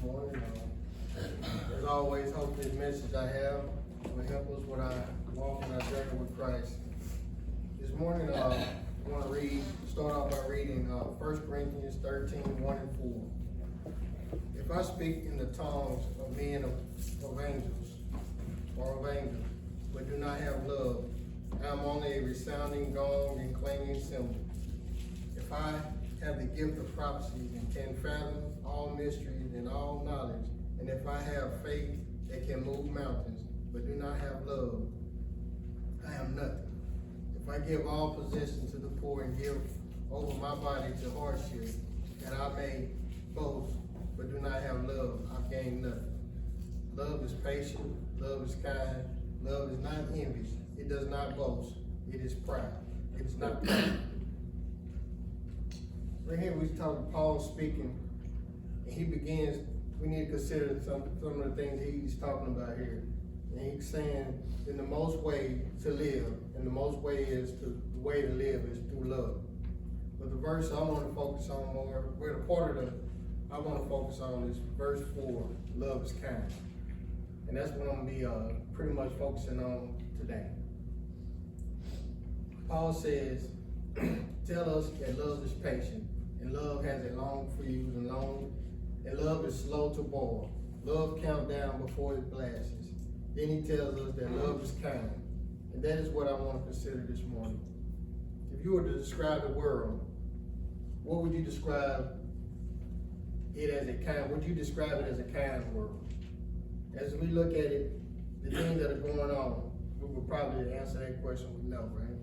morning. As always, hope this message I have will help us with our walk and our journey with Christ. This morning, I want to start off by reading 1 Corinthians 13, 1 and 4. If I speak in the tongues of men of angels, but do not have love, I am only a resounding gong and clanging cymbal. If I have the gift of prophecy and can fathom all mysteries and all knowledge, and if I have faith that can move mountains, but do not have love, I am nothing. If I give all possession to the poor and give over my body to hardship, that I may boast, but do not have love, I've gained nothing. Love is patient, love is kind, love is not envious, it does not boast, it is proud, it is not proud. Right here we talk Paul speaking, and he begins, we need to consider some of the things he's talking about here. And he's saying in the most way to live, and the most way is the way to live is through love. But the verse I want to focus on more, where the part of I want to focus on is verse 4, love is kind. And that's what I'm going to be pretty much focusing on today. Paul says, tell us that love is patient, and love has a long fuse, and love is slow to boil. Love count down before it blasts. Then he tells us that love is kind. And that is what I want to consider this morning. If you were to describe the world, what would you describe it as a kind? Would you describe it as a kind world? As we look at it, the things that are going on, we would probably answer that question with no, right?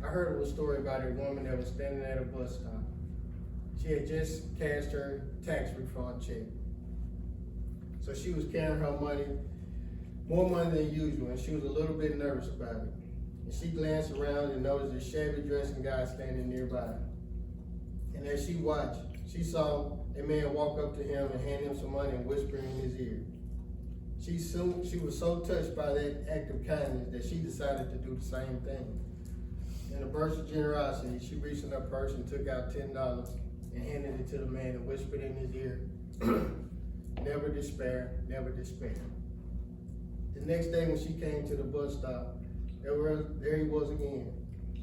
I heard a story about a woman that was standing at a bus stop. She had just cashed her tax refund check. So she was carrying her money, more money than usual, and she was a little bit nervous about it. And she glanced around and noticed a shabby dressing guy standing nearby. And as she watched, she saw a man walk up to him and hand him some money and whisper in his ear. She was so touched by that act of kindness that she decided to do the same thing. In a burst of generosity, she reached in her purse and took out $10 and handed it to the man and whispered in his ear, never despair, never despair. The next day when she came to the bus stop, there he was again.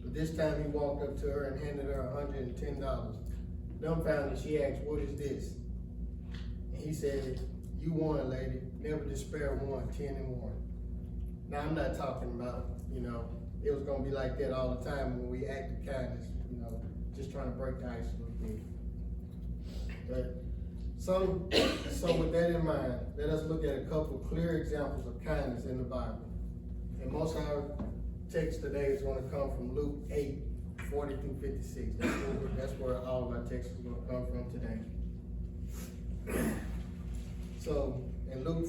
But this time he walked up to her and handed her $110. Dumbfounded, she asked, what is this? And he said, you won, lady. Never despair, won, 10 and 1. Now I'm not talking about, it was gonna be like that all the time when we acted kindness, just trying to break the ice a little bit. But so with that in mind, let us look at a couple of clear examples of kindness in the Bible. And most of our text today is going to come from Luke 8, 40 through 56. That's where all of our text is going to come from today. So in Luke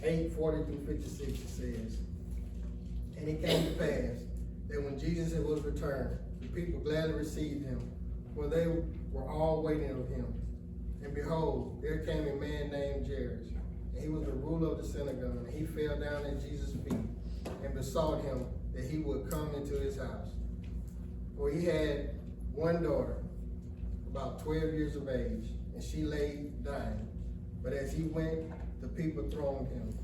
8, 40 through 56, it says, and it came to pass that when Jesus was returned, the people gladly received him, for they were all waiting on him. And behold, there came a man named Jairus, and he was the ruler of the synagogue, and he fell down at Jesus' feet and besought him that he would come into his house. For he had one daughter, about 12 years of age, and she lay dying. But as he went, the people thronged him.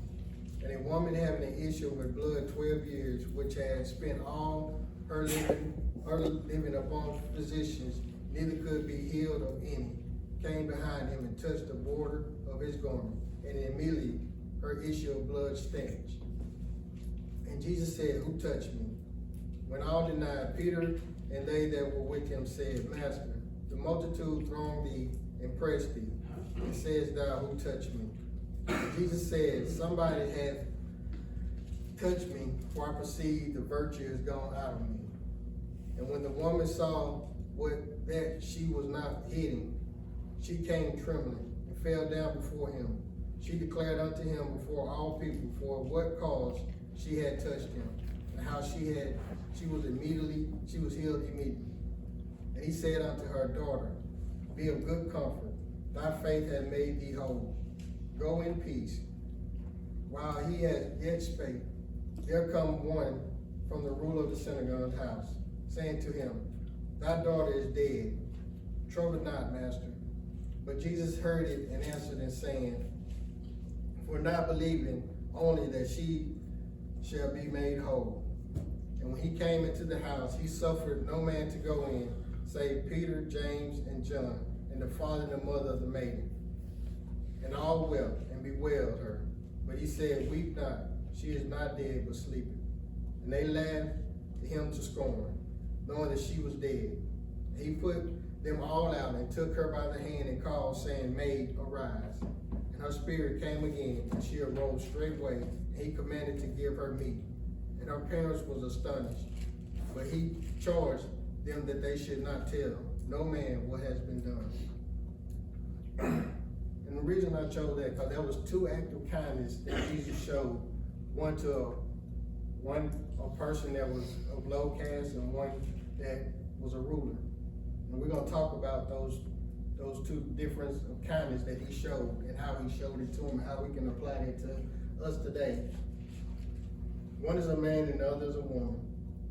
And a woman having an issue with blood 12 years, which had spent all her living upon physicians, neither could be healed of any, came behind him and touched the border of his garment, and immediately her issue of blood stanch. And Jesus said, who touched me? When all denied, Peter and they that were with him said, Master, the multitude thronged thee and pressed thee, and sayest thou, who touched me? And Jesus said, somebody hath touched me, for I perceive the virtue is gone out of me. And when the woman saw that she was not hidden, she came trembling and fell down before him. She declared unto him before all people for what cause she had touched him, and how she was healed immediately. And he said unto her, daughter, be of good comfort, thy faith hath made thee whole. Go in peace. While he had yet spake, there come one from the ruler of the synagogue's house, saying to him, thy daughter is dead. Trouble not, master. But Jesus heard it and answered and saying, for not believing only that she shall be made whole. And when he came into the house, he suffered no man to go in, save Peter, James, and John, and the father and the mother of the maiden. And all wept and bewailed her. But he said, weep not, she is not dead, but sleeping. And they laughed him to scorn, knowing that she was dead. And he put them all out and took her by the hand and called, saying, Maid, arise. And her spirit came again, and she arose straightway, and he commanded to give her meat. And her parents was astonished. But he charged them that they should not tell no man what has been done. And the reason I chose that, because there was two acts of kindness that Jesus showed. One to a person that was of low caste, and one that was a ruler. And we're going to talk about those two differences of kindness that he showed, and how he showed it to him, and how we can apply that to us today. One is a man and the other is a woman.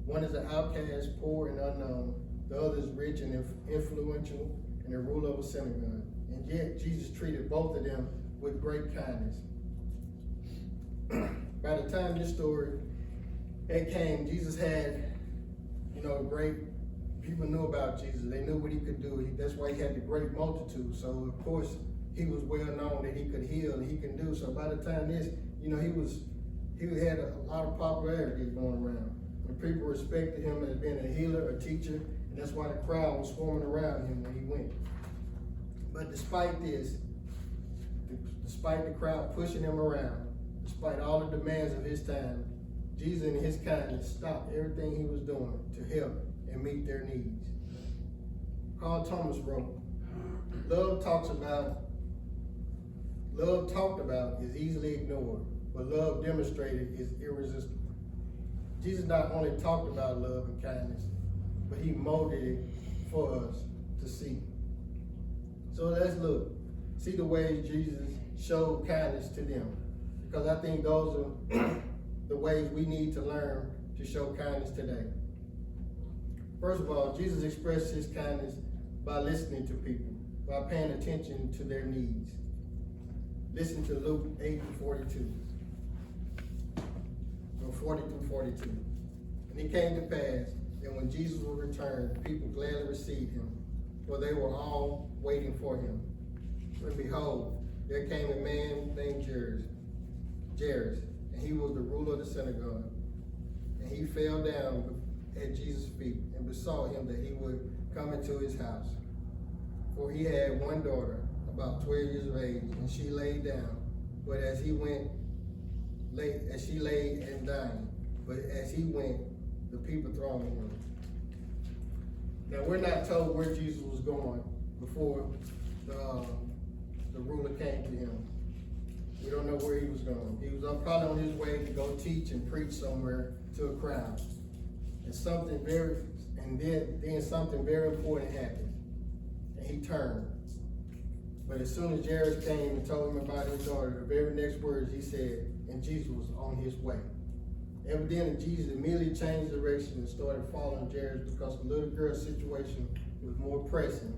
One is an outcast, poor and unknown. The other is rich and influential, and the ruler of a synagogue. And yet Jesus treated both of them with great kindness. By the time this story came, Jesus had, people knew about Jesus. They knew what he could do. That's why he had the great multitude. So of course he was well known that he could heal and he can do. So by the time this, he had a lot of popularity going around. And people respected him as being a healer, a teacher, and that's why the crowd was swarming around him when he went. But despite this, despite the crowd pushing him around, despite all the demands of his time, Jesus in his kindness stopped everything he was doing to help and meet their needs. Carl Thomas wrote, love talked about is easily ignored, but love demonstrated is irresistible. Jesus not only talked about love and kindness, but he molded it for us to see. So let's see the ways Jesus showed kindness to them, because I think those are the ways we need to learn to show kindness today. First of all, Jesus expressed his kindness by listening to people, by paying attention to their needs. Listen to Luke 8:42. 40 through 42. And it came to pass that when Jesus would return, people gladly received him, for they were all waiting for him. And behold, there came a man named Jairus, and he was the ruler of the synagogue. And he fell down at Jesus' feet and besought him that he would come into his house. For he had one daughter, about 12 years of age, and she lay down, but as she lay and dying, but as he went, the people thronged him. Now we're not told where Jesus was going before the ruler came to him. We don't know where he was going. He was probably on his way to go teach and preach somewhere to a crowd. And then something very important happened. And he turned. But as soon as Jairus came and told him about his daughter, the very next words he said, and Jesus was on his way. Evidently, Jesus immediately changed direction and started following Jairus because the little girl's situation was more pressing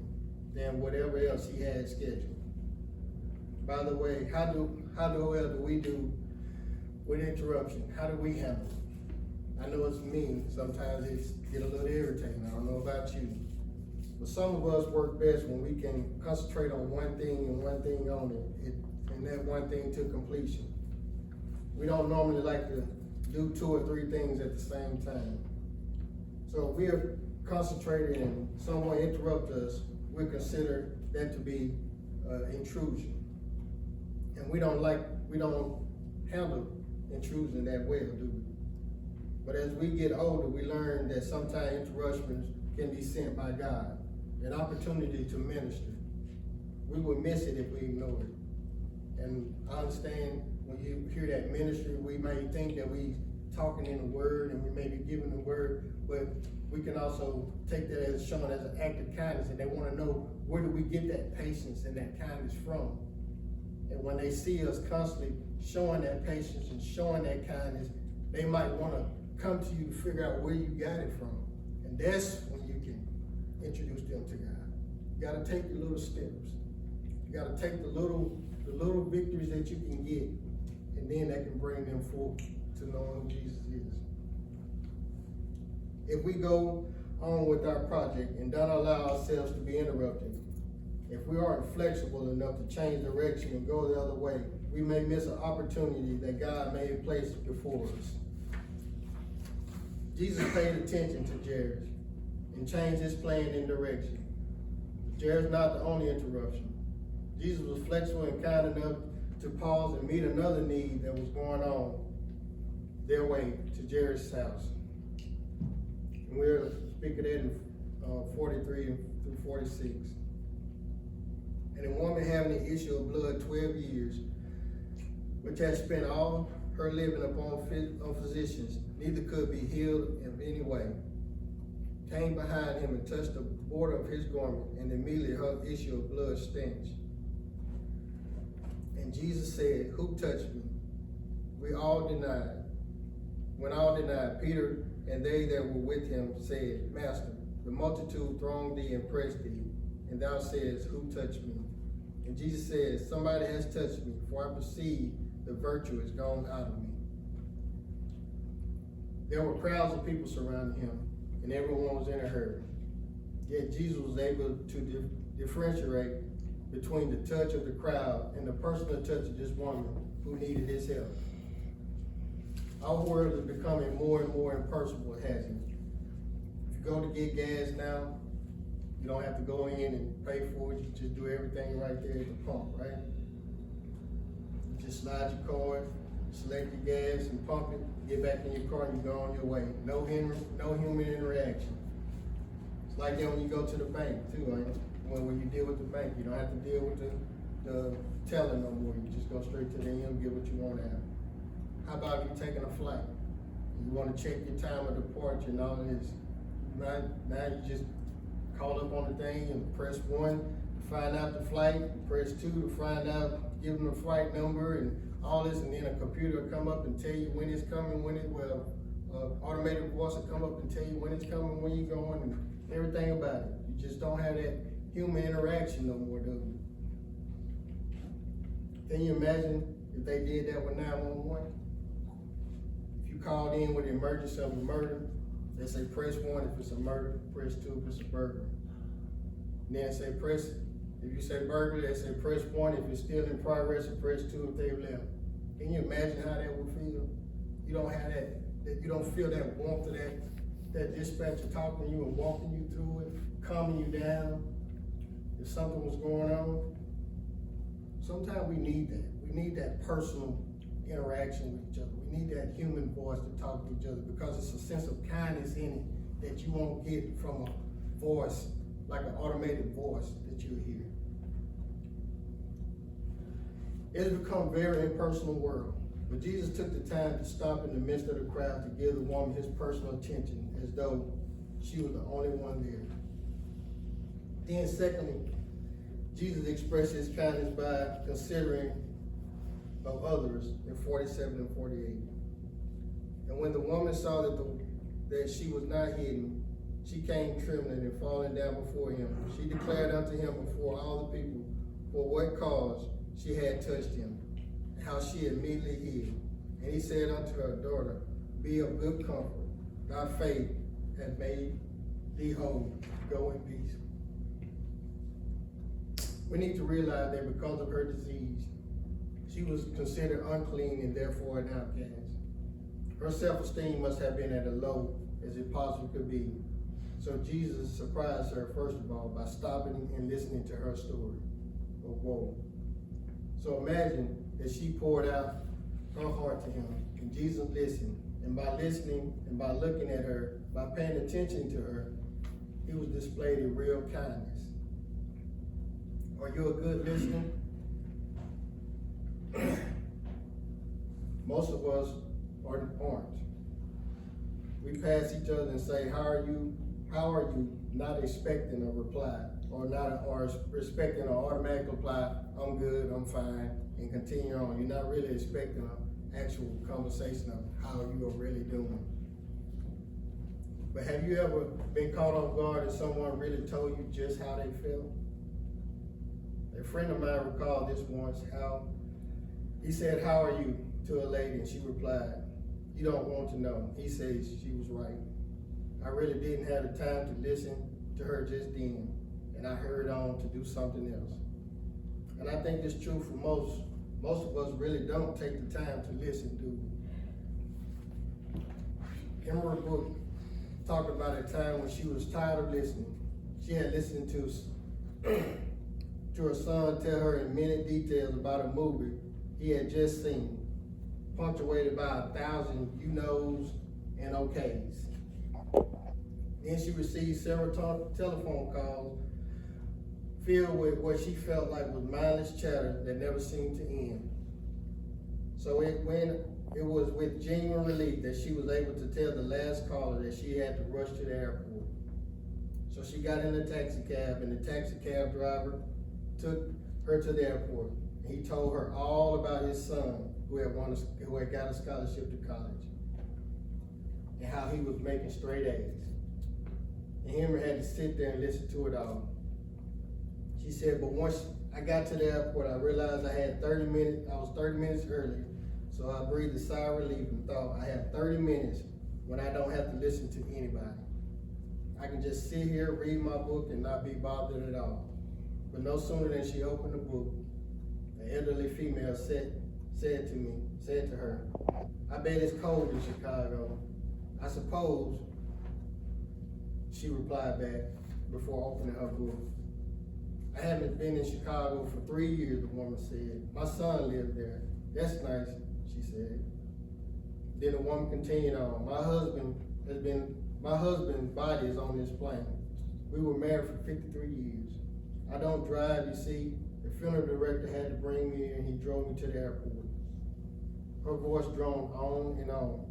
than whatever else he had scheduled. By the way, how well do we do with interruption? How do we handle it? I know it's me. Sometimes it get a little irritating. I don't know about you. But some of us work best when we can concentrate on one thing and one thing only, and that one thing to completion. We don't normally like to do 2 or 3 things at the same time. So if we're concentrated and someone interrupts us, we consider that to be intrusion. And we don't handle intrusion that well, do we? But as we get older, we learn that sometimes interruptions can be sent by God, an opportunity to minister. We will miss it if we ignore it. And I understand when you hear that ministry, we may think that we talking in the word and we may be giving the word, but we can also take that as showing as an act of kindness, and they want to know, where do we get that patience and that kindness from? And when they see us constantly showing that patience and showing that kindness, they might want to come to you to figure out where you got it from. And that's when you can introduce them to God. You got to take your little steps. You gotta take the little victories that you can get, and then that can bring them forth to knowing who Jesus is. If we go on with our project and don't allow ourselves to be interrupted, if we aren't flexible enough to change direction and go the other way, we may miss an opportunity that God may have placed before us. Jesus paid attention to Jairus and changed his plan and direction. Jairus not the only interruption. Jesus was flexible and kind enough to pause and meet another need that was going on their way to Jairus' house. And we'll speak of that in 43 through 46. And a woman having an issue of blood 12 years, which had spent all her living upon physicians, neither could be healed in any way, came behind him and touched the border of his garment, and immediately her issue of blood stench. And Jesus said, "Who touched me?" We all denied. When all denied, Peter and they that were with him said, "Master, the multitude thronged thee and pressed thee, and thou sayest, Who touched me?" And Jesus says, "Somebody has touched me, for I perceive the virtue is gone out of me." There were crowds of people surrounding him, and everyone was in a hurry. Yet Jesus was able to differentiate between the touch of the crowd and the personal touch of this woman who needed his help. Our world is becoming more and more impersonal, hasn't it? If you go to get gas now, you don't have to go in and pay for it. You just do everything right there at the pump, right? You just slide your card, select your gas and pump it, get back in your car and you go on your way. No human interaction. It's like that when you go to the bank too, right? When you deal with the bank, you don't have to deal with the teller no more. You just go straight to the end, get what you want out. How about you taking a flight? You want to check your time of departure and all of this. Now you just call up on the thing and press 1 to find out the flight, press 2 to find out, give them the flight number and all this, and then a computer will come up and tell you when it's coming, automated voice will come up and tell you when it's coming, when you're going, and everything about it. You just don't have that human interaction no more, do you? Can you imagine if they did that with 911? If you called in with the emergency of a murder, they say press 1 if it's a murder, press 2 if it's a burglary. And then say if you say burglary, they say press 1 if it's still in progress, and press 2 if they've left. Can you imagine how that would feel? You don't have that you don't feel that warmth of that dispatcher talking to you and walking you through it, calming you down if something was going on. Sometimes we need that. We need that personal interaction with each other. We need that human voice to talk to each other, because it's a sense of kindness in it that you won't get from a voice, like an automated voice that you'll hear. It has become a very impersonal world, but Jesus took the time to stop in the midst of the crowd to give the woman his personal attention, as though she was the only one there. Then secondly, Jesus expressed his kindness by considering of others in 47 and 48. And when the woman saw that she was not hidden, she came trembling and falling down before him. She declared unto him before all the people for what cause she had touched him, and how she immediately healed. And he said unto her, Daughter, be of good comfort. Thy faith hath made thee whole. Go in peace. We need to realize that because of her disease, she was considered unclean and therefore an outcast. Her self-esteem must have been at a low as it possibly could be. So Jesus surprised her, first of all, by stopping and listening to her story of woe. So imagine that she poured out her heart to him, and Jesus listened. And by listening and by looking at her, by paying attention to her, he was displayed in real kindness. Are you a good listener? Most of us aren't. We pass each other and say, how are you, not expecting a reply, or expecting an automatic reply, I'm good, I'm fine, and continue on. You're not really expecting an actual conversation of how you are really doing. But have you ever been caught off guard and someone really told you just how they feel? They A friend of mine recalled this once, how he said, "How are you?" to a lady, and she replied, "You don't want to know." He says she was right. I really didn't have the time to listen to her just then, and I hurried on to do something else. And I think it's true for most of us really don't take the time to listen, do we? In her book, talked about a time when she was tired of listening. She had listened to her son tell her in minute details about a movie he had just seen, punctuated by 1,000 you knows and okays. Then she received several telephone calls filled with what she felt like was mindless chatter that never seemed to end. So it was with genuine relief that she was able to tell the last caller that she had to rush to the airport. So she got in a taxi cab, and the taxi cab driver took her to the airport. And he told her all about his son who had got a scholarship to college, and how he was making straight A's. And Henry had to sit there and listen to it all. She said, but once I got to the airport, I realized I was 30 minutes early. So I breathed a sigh of relief and thought, I have 30 minutes when I don't have to listen to anybody. I can just sit here, read my book, and not be bothered at all. But no sooner than she opened the book, an elderly female said to her, I bet it's cold in Chicago. I suppose, she replied back before opening her book. I haven't been in Chicago for 3 years, the woman said. My son lived there. That's nice, she said. Then the woman continued on. My husband's body is on this plane. We were married for 53 years. I don't drive, you see. The funeral director had to bring me here, and he drove me to the airport. Her voice droned on and on.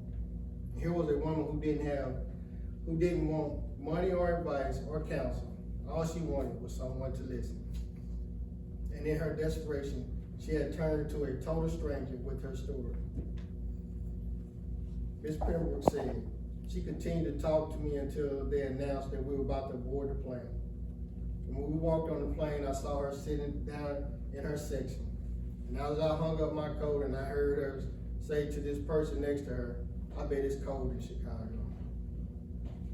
Here was a woman who didn't want money or advice or counsel. All she wanted was someone to listen. And in her desperation, she had turned to a total stranger with her story. Miss Pembroke said, she continued to talk to me until they announced that we were about to board the plane. And when we walked on the plane, I saw her sitting down in her section. And as I hung up my coat and I heard her say to this person next to her, I bet it's cold in Chicago.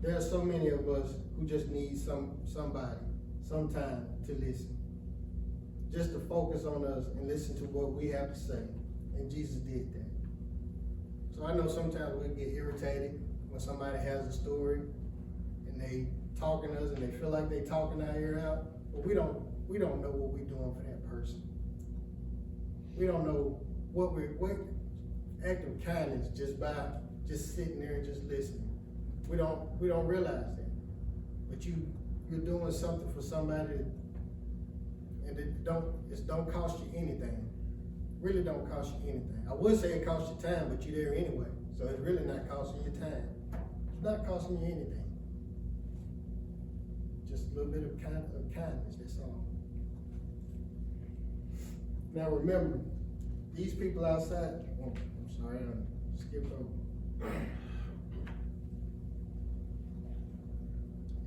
There are so many of us who just need somebody, sometime to listen. Just to focus on us and listen to what we have to say. And Jesus did that. So I know sometimes we get irritated when somebody has a story and they talking to us and they feel like they talking our ear out, but we don't know what we're doing for that person. We don't know what act of kindness just by just sitting there and just listening. We don't realize that. But you're doing something for somebody and it don't cost you anything. Really don't cost you anything. I would say it costs you time, but you're there anyway. So it's really not costing you time. It's not costing you anything. Just a little bit of kindness, that's all. Now remember, these people outside, I'm sorry, I skipped over.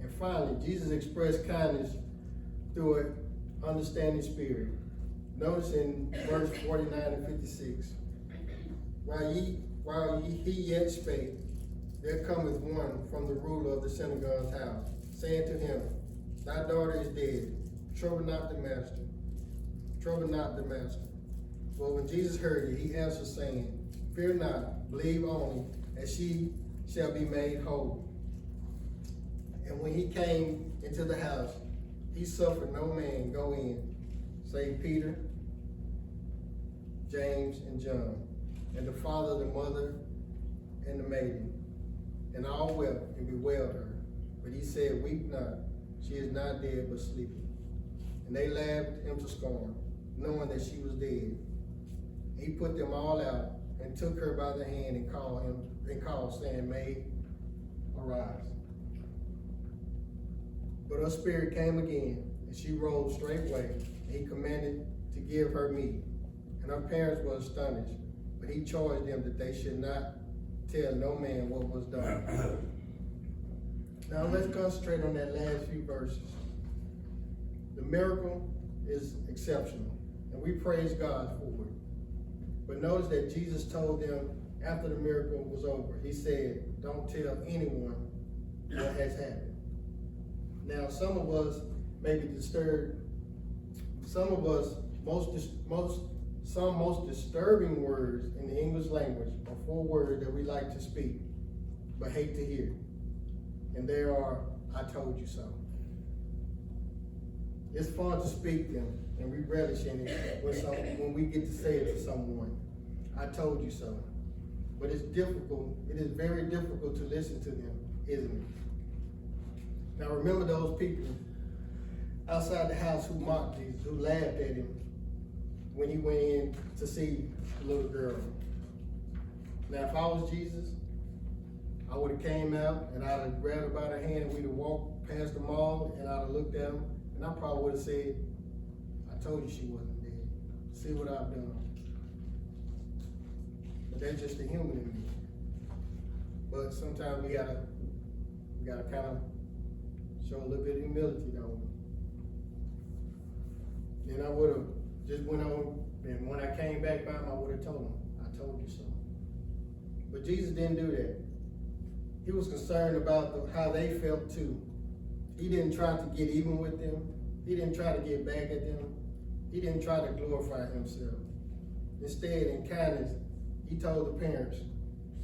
And finally, Jesus expressed kindness through an understanding spirit. Notice in verse 49 and 56, while he yet spake, there cometh one from the ruler of the synagogue's house, saying to him, Thy daughter is dead. Trouble not the master. Trouble not the master. Well, when Jesus heard it, he answered, saying, Fear not, believe only, and she shall be made whole. And when he came into the house, he suffered no man go in, save Peter, James, and John, and the father, the mother, and the maiden. And all wept and bewailed her. But he said, Weep not, she is not dead, but sleeping. And they laughed him to scorn, knowing that she was dead. He put them all out, and took her by the hand and called, saying, Maid, arise. But her spirit came again, and she rose straightway, and he commanded to give her meat. And her parents were astonished, but he charged them that they should not tell no man what was done. Now let's concentrate on that last few verses. The miracle is exceptional, and we praise God for it. But notice that Jesus told them after the miracle was over, he said, don't tell anyone what has happened. Now, some of us may be disturbed. Some of us, most disturbing words in the English language are 4 words that we like to speak, but hate to hear. And there are, I told you so. It's fun to speak them, and we relish in it when we get to say it to someone. I told you so. But it's difficult, it is very difficult to listen to them, isn't it? Now remember those people outside the house who mocked Jesus, who laughed at him when he went in to see the little girl. Now if I was Jesus, I would have came out and I'd have grabbed her by the hand and we'd have walked past them all and I'd have looked at them and I probably would have said, I told you she wasn't dead. See what I've done. But that's just the human in me. But sometimes we gotta kind of show a little bit of humility, though. Then I would have just went on, and when I came back by him, I would have told him, I told you so. But Jesus didn't do that. He was concerned about how they felt too. He didn't try to get even with them. He didn't try to get back at them. He didn't try to glorify himself. Instead, in kindness, he told the parents,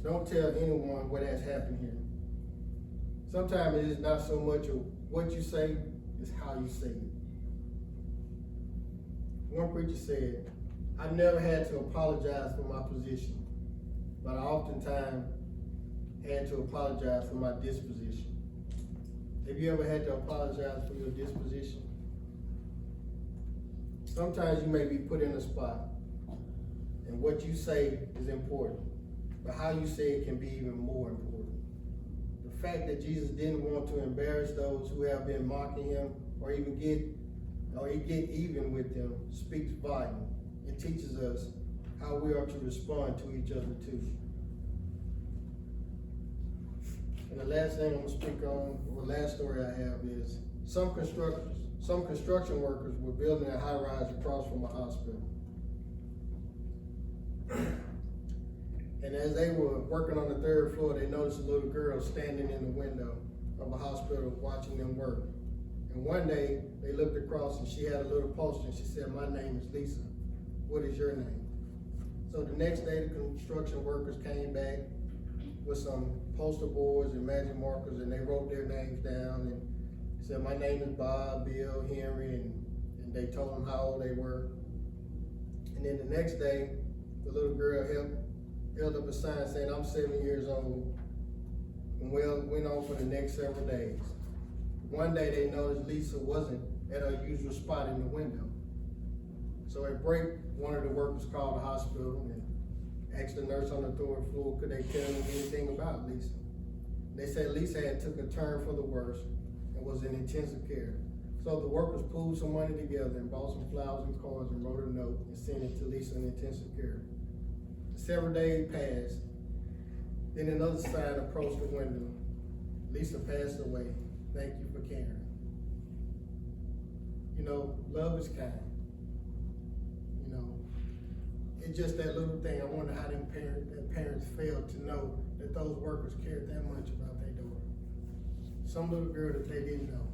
don't tell anyone what has happened here. Sometimes it is not so much of what you say, it's how you say it. One preacher said, I never had to apologize for my position, but I oftentimes had to apologize for my disposition. Have you ever had to apologize for your disposition? Sometimes you may be put in a spot, and what you say is important, but how you say it can be even more important. The fact that Jesus didn't want to embarrass those who have been mocking him or get even with them speaks volume. It teaches us how we are to respond to each other too. And the last thing I'm gonna speak on, or the last story I have is some construction workers were building a high-rise across from a hospital. And as they were working on the 3rd floor, they noticed a little girl standing in the window of a hospital watching them work. And one day, they looked across and she had a little poster and she said, my name is Lisa. What is your name? So the next day, the construction workers came back with some poster boards and magic markers and they wrote their names down and said, my name is Bob, Bill, Henry, and they told them how old they were. And then the next day, the little girl held up a sign saying, I'm 7 years old, and went on for the next several days. One day they noticed Lisa wasn't at her usual spot in the window. So at break, one of the workers called the hospital and asked the nurse on the 3rd floor, could they tell them anything about Lisa? They said Lisa had took a turn for the worse and was in intensive care. So the workers pulled some money together and bought some flowers and cards and wrote a note and sent it to Lisa in intensive care. Several days passed. Then another sign approached the window. Lisa passed away. Thank you for caring. You know, love is kind. You know, it's just that little thing. I wonder how them parents failed to know that those workers cared that much about their daughter. Some little girl that they didn't know.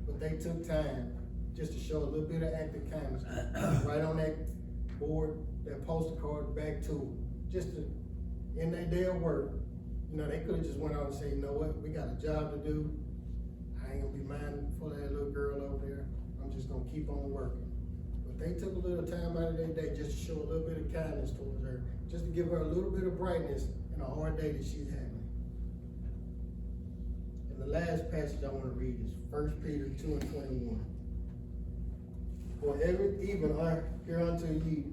But they took time just to show a little bit of act of kindness. Right on that board, that poster card back to them. Just to, in their day of work, you know, they could have just went out and said, you know what, we got a job to do. I ain't gonna be mindful of that little girl over there. I'm just gonna keep on working. But they took a little time out of their day just to show a little bit of kindness towards her, just to give her a little bit of brightness in a hard day that she's having. And the last passage I want to read is 1 Peter 2:21. For even hereunto ye,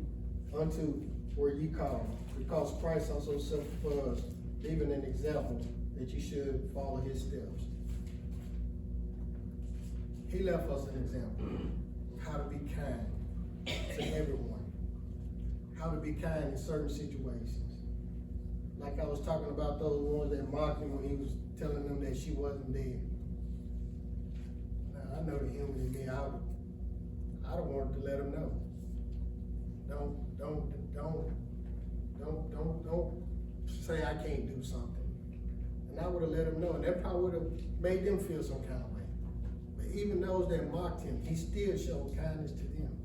unto were ye called, because Christ also suffered for us, leaving an example that you should follow his steps. He left us an example of how to be kind to everyone, how to be kind in certain situations. Like I was talking about those ones that mocked him when he was telling them that she wasn't dead. Now, I know the human in me, to let them know. Don't say I can't do something. And I would have let him know, and that probably would have made them feel some kind of way. But even those that mocked him, he still showed kindness to them.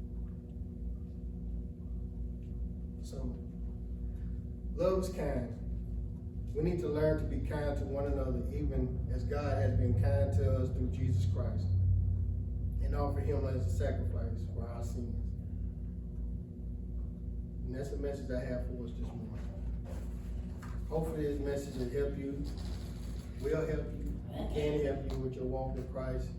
So, love is kind. We need to learn to be kind to one another, even as God has been kind to us through Jesus Christ, and offer him as a sacrifice for our sins. And that's the message I have for us this morning. Hopefully this message will help you, can help you with your walk with Christ.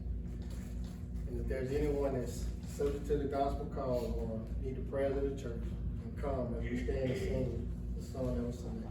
And if there's anyone that's subject to the gospel call or need the prayers of the church, then come and we stand and sing the song that was sung.